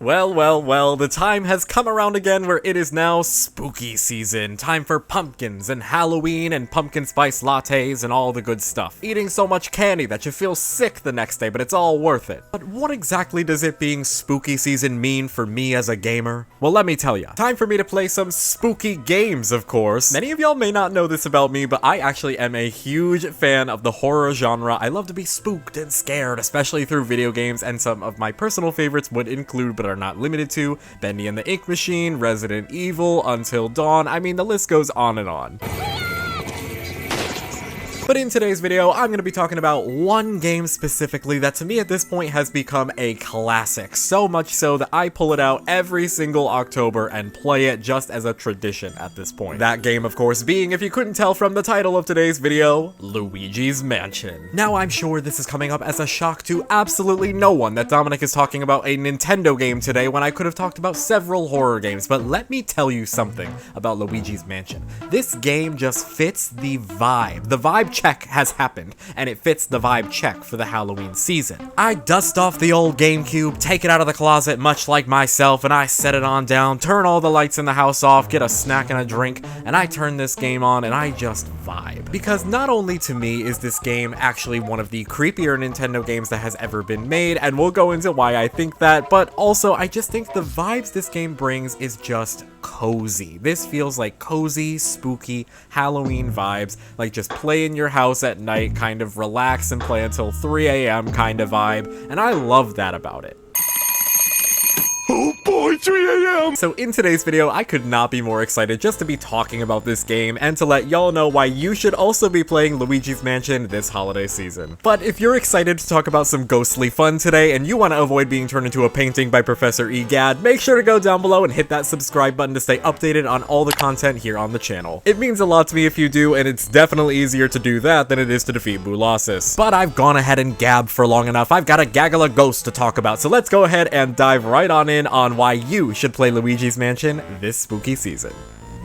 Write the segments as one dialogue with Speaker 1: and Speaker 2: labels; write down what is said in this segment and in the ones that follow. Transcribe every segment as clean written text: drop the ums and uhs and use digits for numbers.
Speaker 1: Well, the time has come around again where it is now spooky season. Time for pumpkins and Halloween and pumpkin spice lattes and all the good stuff. Eating so much candy that you feel sick the next day, but it's all worth it. But what exactly does it being spooky season mean for me as a gamer? Well, let me tell ya. Time for me to play some spooky games, of course. Many of y'all may not know this about me, but I actually am a huge fan of the horror genre. I love to be spooked and scared, especially through video games, and some of my personal favorites would include, but are not limited to, Bendy and the Ink Machine, Resident Evil, Until Dawn. I mean, the list goes on and on. But in today's video, I'm going to be talking about one game specifically that to me at this point has become a classic, so much so that I pull it out every single October and play it just as a tradition at this point. That game, of course, being, if you couldn't tell from the title of today's video, Luigi's Mansion. Now, I'm sure this is coming up as a shock to absolutely no one that Dominic is talking about a Nintendo game today when I could have talked about several horror games, but let me tell you something about Luigi's Mansion. This game just fits the vibe. The vibe check has happened, and it fits the vibe check for the Halloween season. I dust off the old GameCube, take it out of the closet much like myself, and I set it on down, turn all the lights in the house off, get a snack and a drink, and I turn this game on and I just vibe. Because not only to me is this game actually one of the creepier Nintendo games that has ever been made, and we'll go into why I think that, but also I just think the vibes this game brings is just cozy. This feels like cozy, spooky Halloween vibes, like just play in your house at night, kind of relax and play until 3 a.m. kind of vibe, and I love that about it. Oh boy, 3 a.m. So in today's video, I could not be more excited just to be talking about this game and to let y'all know why you should also be playing Luigi's Mansion this holiday season. But if you're excited to talk about some ghostly fun today and you want to avoid being turned into a painting by Professor Egad, make sure to go down below and hit that subscribe button to stay updated on all the content here on the channel. It means a lot to me if you do, and it's definitely easier to do that than it is to defeat Boolossus. But I've gone ahead and gabbed for long enough. I've got a gaggle of ghosts to talk about, so let's go ahead and dive right on in on why you should play Luigi's Mansion this spooky season.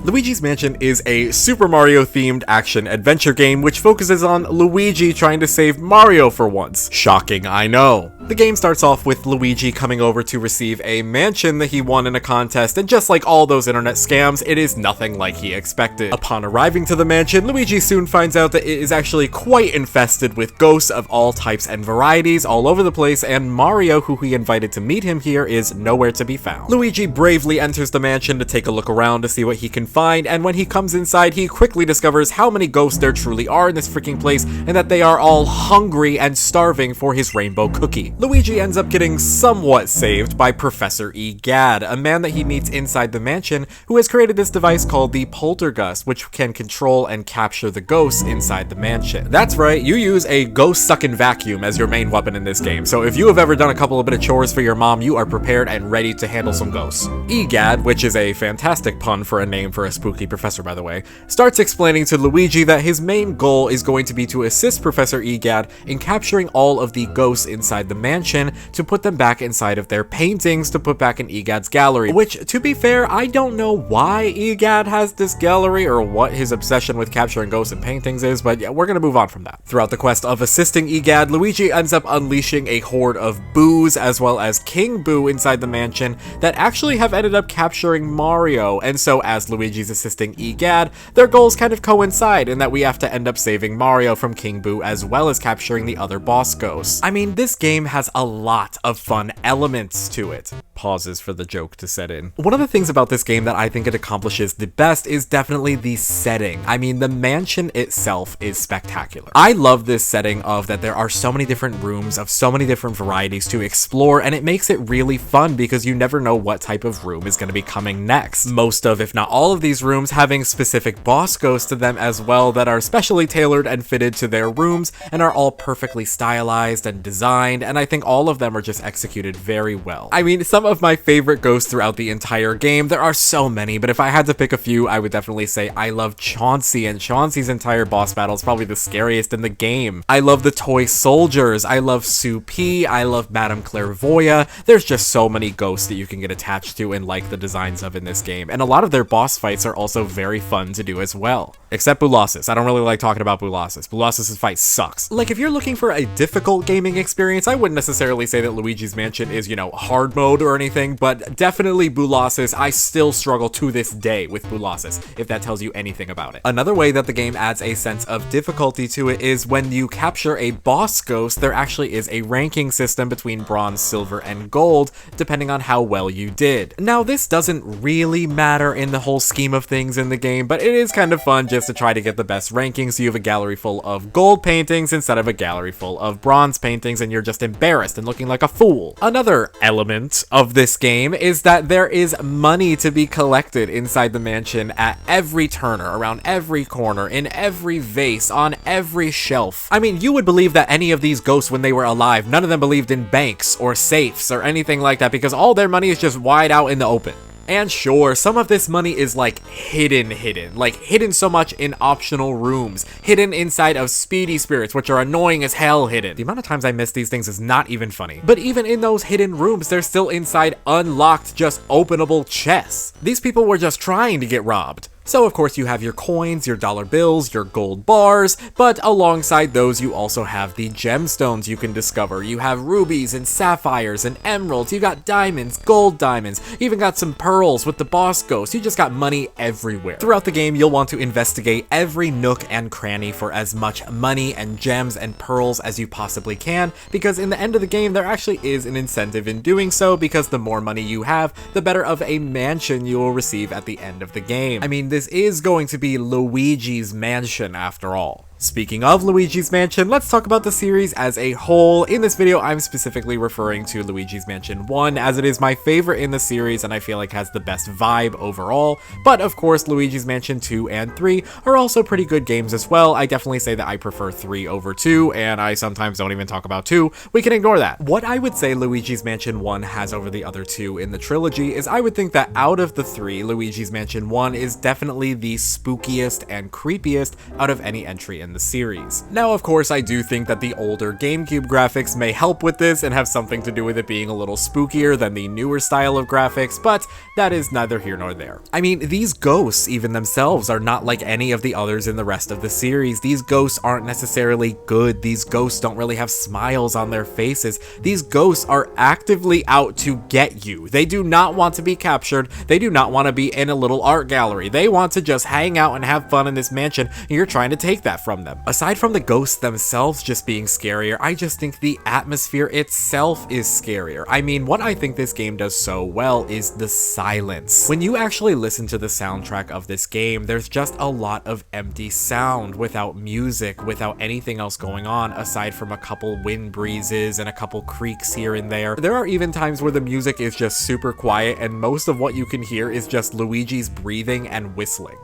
Speaker 1: Luigi's Mansion is a Super Mario themed action adventure game which focuses on Luigi trying to save Mario for once. Shocking, I know. The game starts off with Luigi coming over to receive a mansion that he won in a contest, and just like all those internet scams, it is nothing like he expected. Upon arriving to the mansion, Luigi soon finds out that it is actually quite infested with ghosts of all types and varieties all over the place, and Mario, who he invited to meet him here, is nowhere to be found. Luigi bravely enters the mansion to take a look around to see what he can find, and when he comes inside, he quickly discovers how many ghosts there truly are in this freaking place, and that they are all hungry and starving for his rainbow cookie. Luigi ends up getting somewhat saved by Professor Egad, a man that he meets inside the mansion who has created this device called the Poltergust, which can control and capture the ghosts inside the mansion. That's right, you use a ghost-sucking vacuum as your main weapon in this game, so if you have ever done a couple of bit of chores for your mom, you are prepared and ready to handle some ghosts. Egad, which is a fantastic pun for a name for a spooky professor by the way, starts explaining to Luigi that his main goal is going to be to assist Professor Egad in capturing all of the ghosts inside the mansion to put them back inside of their paintings to put back in Egad's gallery, which, to be fair, I don't know why Egad has this gallery or what his obsession with capturing ghosts and paintings is, but yeah, we're gonna move on from that. Throughout the quest of assisting Egad, Luigi ends up unleashing a horde of boos as well as King Boo inside the mansion that actually have ended up capturing Mario, and so as Luigi's assisting Egad, their goals kind of coincide in that we have to end up saving Mario from King Boo as well as capturing the other boss ghosts. I mean, this game has a lot of fun elements to it. Pauses for the joke to set in. One of the things about this game that I think it accomplishes the best is definitely the setting. I mean, the mansion itself is spectacular. I love this setting of that there are so many different rooms of so many different varieties to explore, and it makes it really fun because you never know what type of room is going to be coming next. Most of, if not all of these rooms having specific boss ghosts to them as well that are specially tailored and fitted to their rooms and are all perfectly stylized and designed, and I think all of them are just executed very well. I mean, some of my favorite ghosts throughout the entire game, there are so many, but if I had to pick a few, I would definitely say I love Chauncey, and Chauncey's entire boss battle is probably the scariest in the game. I love the toy soldiers, I love Sue P, I love Madame Clairvoya. There's just so many ghosts that you can get attached to and like the designs of in this game, and a lot of their boss fights are also very fun to do as well. Except Boolossus. I don't really like talking about Boolossus. Boolossus' fight sucks. Like, if you're looking for a difficult gaming experience, I wouldn't necessarily say that Luigi's Mansion is, you know, hard mode or anything, but definitely Boolossus. I still struggle to this day with Boolossus, if that tells you anything about it. Another way that the game adds a sense of difficulty to it is when you capture a boss ghost, there actually is a ranking system between bronze, silver, and gold, depending on how well you did. Now, this doesn't really matter in the whole scheme of things in the game, but it is kind of fun just to try to get the best rankings, so you have a gallery full of gold paintings instead of a gallery full of bronze paintings, and you're just embarrassed and looking like a fool. Another element of this game is that there is money to be collected inside the mansion at every turner, around every corner, in every vase, on every shelf. I mean, you would believe that any of these ghosts when they were alive, none of them believed in banks or safes or anything like that, because all their money is just wide out in the open. And sure, some of this money is like hidden so much in optional rooms, hidden inside of speedy spirits, which are annoying as hell hidden. The amount of times I miss these things is not even funny. But even in those hidden rooms, they're still inside unlocked, just openable chests. These people were just trying to get robbed. So of course you have your coins, your dollar bills, your gold bars, but alongside those you also have the gemstones you can discover. You have rubies and sapphires and emeralds, you got diamonds, gold diamonds, you even got some pearls with the boss ghost. You just got money everywhere. Throughout the game you'll want to investigate every nook and cranny for as much money and gems and pearls as you possibly can, because in the end of the game there actually is an incentive in doing so, because the more money you have, the better of a mansion you will receive at the end of the game. I mean, this is going to be Luigi's Mansion after all. Speaking of Luigi's Mansion, let's talk about the series as a whole. In this video, I'm specifically referring to Luigi's Mansion 1, as it is my favorite in the series and I feel like has the best vibe overall. But of course, Luigi's Mansion 2 and 3 are also pretty good games as well. I definitely say that I prefer 3 over 2, and I sometimes don't even talk about 2. We can ignore that. What I would say Luigi's Mansion 1 has over the other 2 in the trilogy is I would think that out of the 3, Luigi's Mansion 1 is definitely the spookiest and creepiest out of any entry in the series. Now, of course, I do think that the older GameCube graphics may help with this and have something to do with it being a little spookier than the newer style of graphics, but that is neither here nor there. I mean, these ghosts even themselves are not like any of the others in the rest of the series. These ghosts aren't necessarily good. These ghosts don't really have smiles on their faces. These ghosts are actively out to get you. They do not want to be captured. They do not want to be in a little art gallery. They want to just hang out and have fun in this mansion, and you're trying to take that from them. Aside from the ghosts themselves just being scarier, I just think the atmosphere itself is scarier. I mean, what I think this game does so well is the silence. When you actually listen to the soundtrack of this game, there's just a lot of empty sound without music, without anything else going on aside from a couple wind breezes and a couple creaks here and there. There are even times where the music is just super quiet and most of what you can hear is just Luigi's breathing and whistling.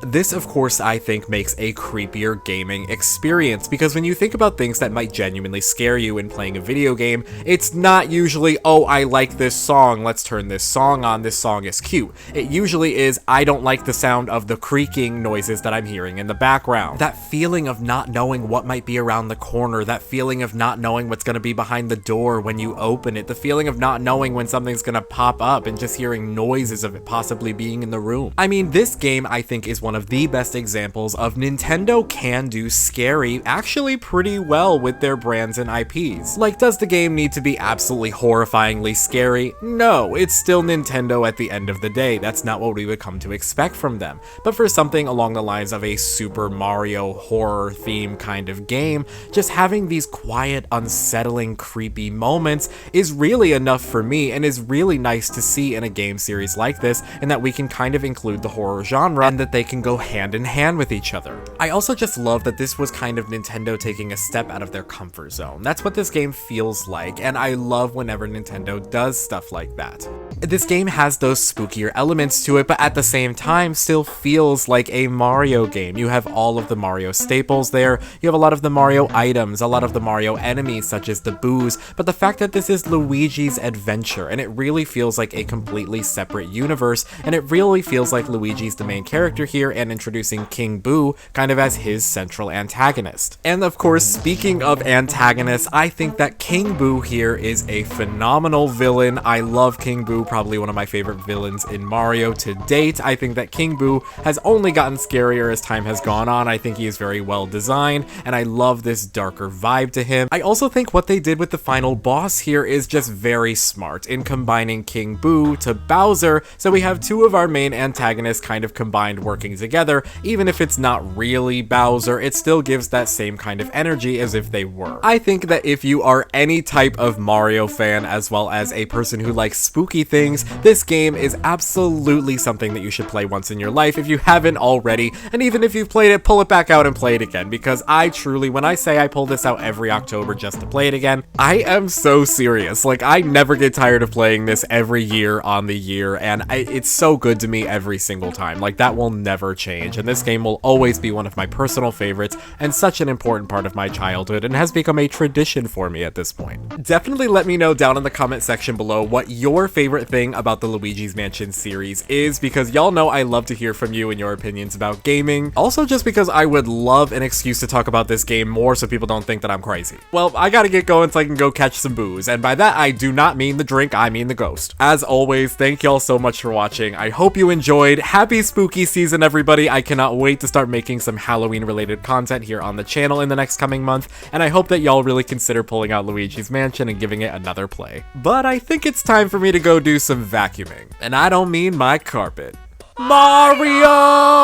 Speaker 1: This, of course, I think makes a creepier gaming experience, because when you think about things that might genuinely scare you in playing a video game, it's not usually, oh, I like this song, let's turn this song on, this song is cute. It usually is, I don't like the sound of the creaking noises that I'm hearing in the background. That feeling of not knowing what might be around the corner, that feeling of not knowing what's going to be behind the door when you open it, the feeling of not knowing when something's going to pop up and just hearing noises of it possibly being in the room. I mean, this game, I think, is one of the best examples of Nintendo can do scary actually pretty well with their brands and IPs. Like, does the game need to be absolutely horrifyingly scary? No, it's still Nintendo at the end of the day. That's not what we would come to expect from them. But for something along the lines of a Super Mario horror theme kind of game, just having these quiet, unsettling, creepy moments is really enough for me, and is really nice to see in a game series like this, in that we can kind of include the horror genre and that they can go hand in hand with each other. I also just love that this was kind of Nintendo taking a step out of their comfort zone. That's what this game feels like, and I love whenever Nintendo does stuff like that. This game has those spookier elements to it, but at the same time still feels like a Mario game. You have all of the Mario staples there, you have a lot of the Mario items, a lot of the Mario enemies such as the boos, but the fact that this is Luigi's adventure, and it really feels like a completely separate universe, and it really feels like Luigi's the main character here, and and introducing King Boo kind of as his central antagonist. And of course, speaking of antagonists, I think that King Boo here is a phenomenal villain. I love King Boo, probably one of my favorite villains in Mario to date. I think that King Boo has only gotten scarier as time has gone on. I think he is very well designed, and I love this darker vibe to him. I also think what they did with the final boss here is just very smart in combining King Boo to Bowser, so we have two of our main antagonists kind of combined working together. Even if it's not really Bowser, it still gives that same kind of energy as if they were. I think that if you are any type of Mario fan as well as a person who likes spooky things, this game is absolutely something that you should play once in your life if you haven't already, and even if you've played it, pull it back out and play it again, because I truly, when I say I pull this out every October just to play it again, I am so serious. Like, I never get tired of playing this every year on the year, and it's so good to me every single time. Like, that will never change, and this game will always be one of my personal favorites and such an important part of my childhood, and has become a tradition for me at this point. Definitely let me know down in the comment section below what your favorite thing about the Luigi's Mansion series is, because y'all know I love to hear from you and your opinions about gaming. Also, just because I would love an excuse to talk about this game more so people don't think that I'm crazy. Well, I gotta get going so I can go catch some booze, and by that I do not mean the drink, I mean the ghost. As always, thank y'all so much for watching. I hope you enjoyed. Happy spooky season, everybody. I cannot wait to start making some Halloween related content here on the channel in the next coming month, and I hope that y'all really consider pulling out Luigi's Mansion and giving it another play. But I think it's time for me to go do some vacuuming, and I don't mean my carpet. Mario!